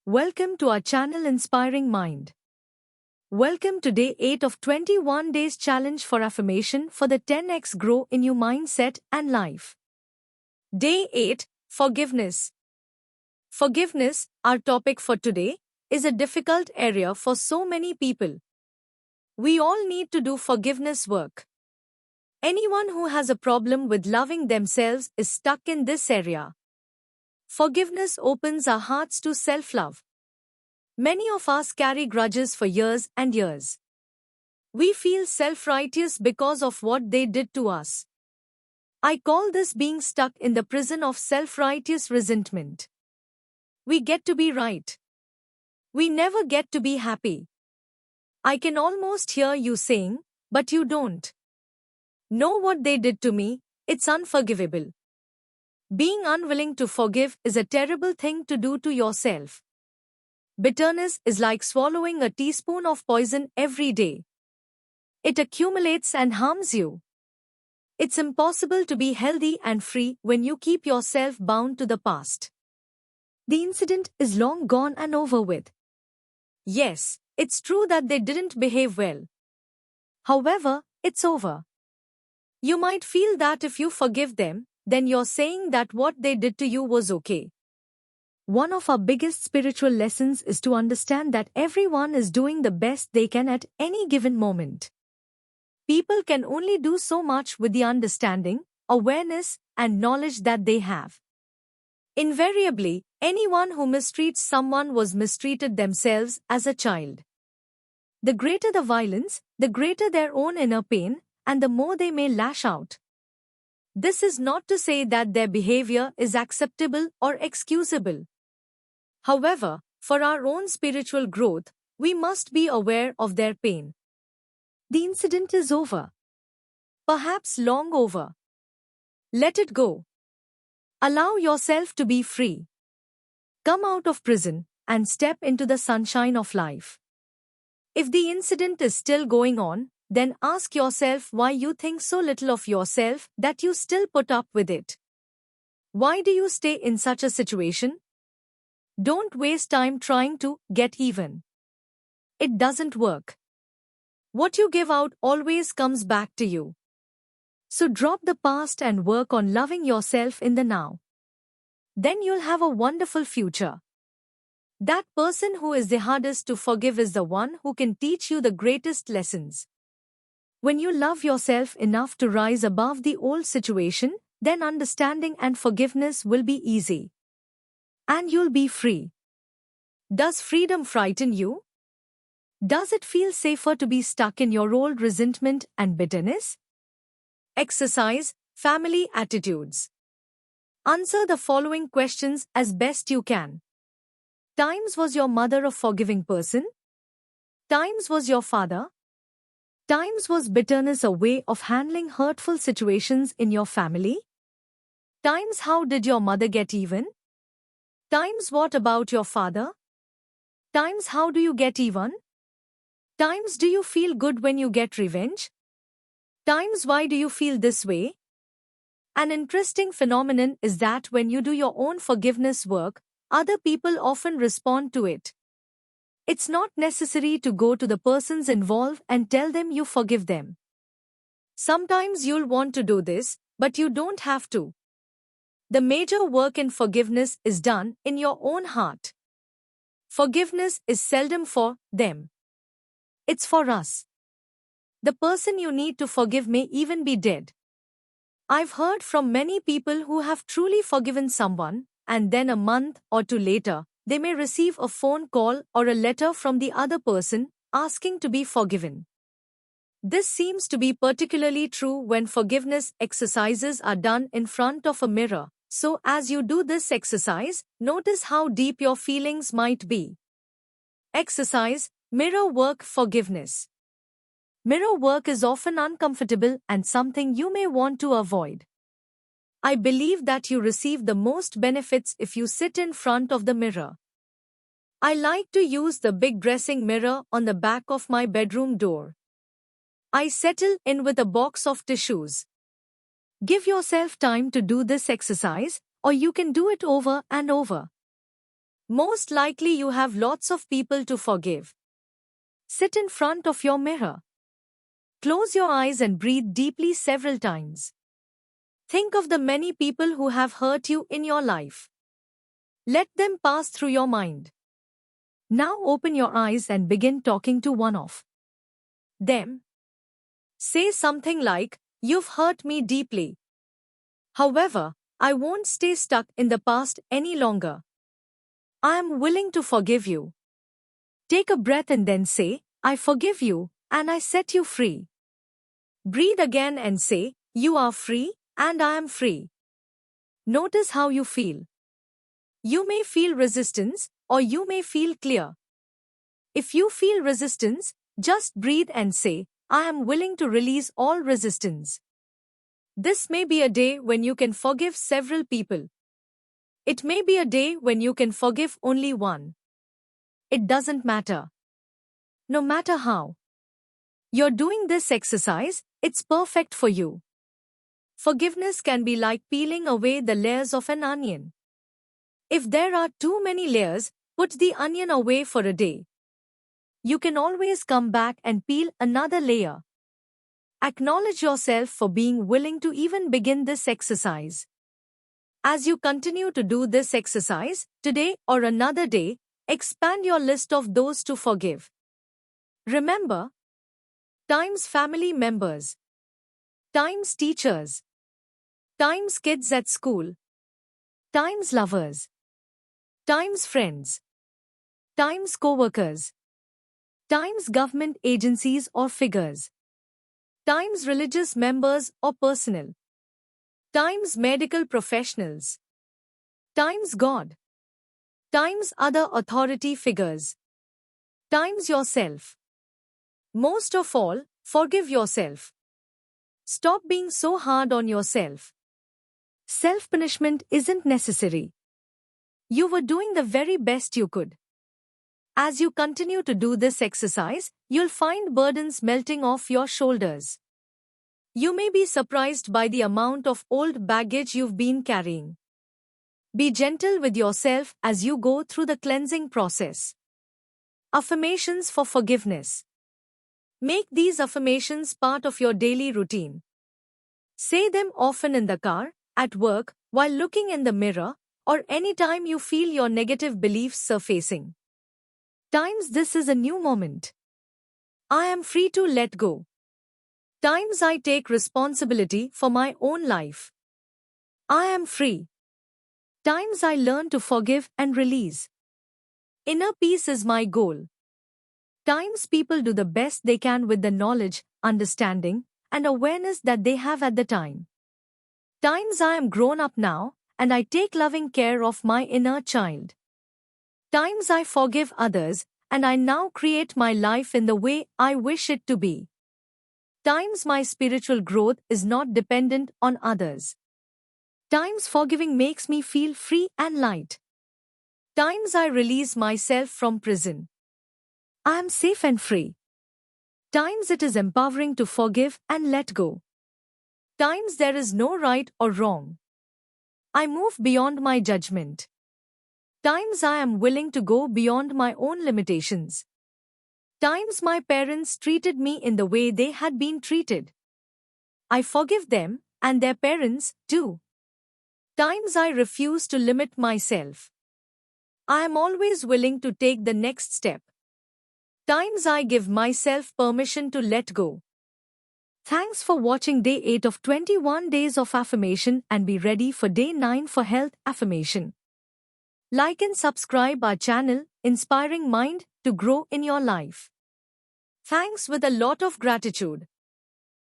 Welcome to our channel Inspiring Mind. Welcome to day 8 of 21 days challenge for affirmation for the 10x grow in your mindset and life. Day 8, Forgiveness. Forgiveness, our topic for today, is a difficult area for so many people. We all need to do forgiveness work. Anyone who has a problem with loving themselves is stuck in this area. Forgiveness opens our hearts to self-love. Many of us carry grudges for years and years. We feel self-righteous because of what they did to us. I call this being stuck in the prison of self-righteous resentment. We get to be right. We never get to be happy. I can almost hear you saying, but you don't. Know what they did to me, it's unforgivable. Being unwilling to forgive is a terrible thing to do to yourself. Bitterness is like swallowing a teaspoon of poison every day. It accumulates and harms you. It's impossible to be healthy and free when you keep yourself bound to the past. The incident is long gone and over with. Yes, it's true that they didn't behave well. However, it's over. You might feel that if you forgive them, then you're saying that what they did to you was okay. One of our biggest spiritual lessons is to understand that everyone is doing the best they can at any given moment. People can only do so much with the understanding, awareness, and knowledge that they have. Invariably, anyone who mistreats someone was mistreated themselves as a child. The greater the violence, the greater their own inner pain, and the more they may lash out. This is not to say that their behavior is acceptable or excusable. However, for our own spiritual growth, we must be aware of their pain. The incident is over. Perhaps long over. Let it go. Allow yourself to be free. Come out of prison and step into the sunshine of life. If the incident is still going on, then ask yourself why you think so little of yourself that you still put up with it. Why do you stay in such a situation? Don't waste time trying to get even. It doesn't work. What you give out always comes back to you. So drop the past and work on loving yourself in the now. Then you'll have a wonderful future. That person who is the hardest to forgive is the one who can teach you the greatest lessons. When you love yourself enough to rise above the old situation, then understanding and forgiveness will be easy. And you'll be free. Does freedom frighten you? Does it feel safer to be stuck in your old resentment and bitterness? Exercise, family attitudes. Answer the following questions as best you can. Times was your mother a forgiving person? Times was your father? Times was bitterness a way of handling hurtful situations in your family? Times how did your mother get even? Times what about your father? Times how do you get even? Times do you feel good when you get revenge? Times why do you feel this way? An interesting phenomenon is that when you do your own forgiveness work, other people often respond to it. It's not necessary to go to the persons involved and tell them you forgive them. Sometimes you'll want to do this, but you don't have to. The major work in forgiveness is done in your own heart. Forgiveness is seldom for them. It's for us. The person you need to forgive may even be dead. I've heard from many people who have truly forgiven someone, and then a month or two later, they may receive a phone call or a letter from the other person asking to be forgiven. This seems to be particularly true when forgiveness exercises are done in front of a mirror. So as you do this exercise, notice how deep your feelings might be. Exercise, mirror work forgiveness. Mirror work is often uncomfortable and something you may want to avoid. I believe that you receive the most benefits if you sit in front of the mirror. I like to use the big dressing mirror on the back of my bedroom door. I settle in with a box of tissues. Give yourself time to do this exercise, or you can do it over and over. Most likely you have lots of people to forgive. Sit in front of your mirror. Close your eyes and breathe deeply several times. Think of the many people who have hurt you in your life. Let them pass through your mind. Now open your eyes and begin talking to one of them. Say something like, "You've hurt me deeply. However, I won't stay stuck in the past any longer. I am willing to forgive you." Take a breath and then say, "I forgive you, and I set you free." Breathe again and say, "You are free, and I am free." Notice how you feel. You may feel resistance, or you may feel clear. If you feel resistance, just breathe and say, "I am willing to release all resistance." This may be a day when you can forgive several people. It may be a day when you can forgive only one. It doesn't matter. No matter how you're doing this exercise, it's perfect for you. Forgiveness can be like peeling away the layers of an onion. If there are too many layers, put the onion away for a day. You can always come back and peel another layer. Acknowledge yourself for being willing to even begin this exercise. As you continue to do this exercise, today or another day, expand your list of those to forgive. Remember, times family members, times teachers, times kids at school, times lovers, times friends, times co-workers, times government agencies or figures, times religious members or personnel, times medical professionals, times God, times other authority figures, times yourself. Most of all, forgive yourself. Stop being so hard on yourself. Self-punishment isn't necessary. You were doing the very best you could. As you continue to do this exercise, you'll find burdens melting off your shoulders. You may be surprised by the amount of old baggage you've been carrying. Be gentle with yourself as you go through the cleansing process. Affirmations for forgiveness. Make these affirmations part of your daily routine. Say them often in the car, at work, while looking in the mirror, or anytime you feel your negative beliefs surfacing. Times this is a new moment. I am free to let go. Times I take responsibility for my own life. I am free. Times I learn to forgive and release. Inner peace is my goal. Times people do the best they can with the knowledge, understanding, and awareness that they have at the time. Times I am grown up now, and I take loving care of my inner child. Times I forgive others, and I now create my life in the way I wish it to be. Times my spiritual growth is not dependent on others. Times forgiving makes me feel free and light. Times I release myself from prison. I am safe and free. Times it is empowering to forgive and let go. Times there is no right or wrong. I move beyond my judgment. Times I am willing to go beyond my own limitations. Times my parents treated me in the way they had been treated. I forgive them, and their parents, too. Times I refuse to limit myself. I am always willing to take the next step. Times I give myself permission to let go. Thanks for watching day 8 of 21 days of affirmation, and be ready for day 9 for health affirmation. Like and subscribe our channel, Inspiring Mind, to grow in your life. Thanks with a lot of gratitude.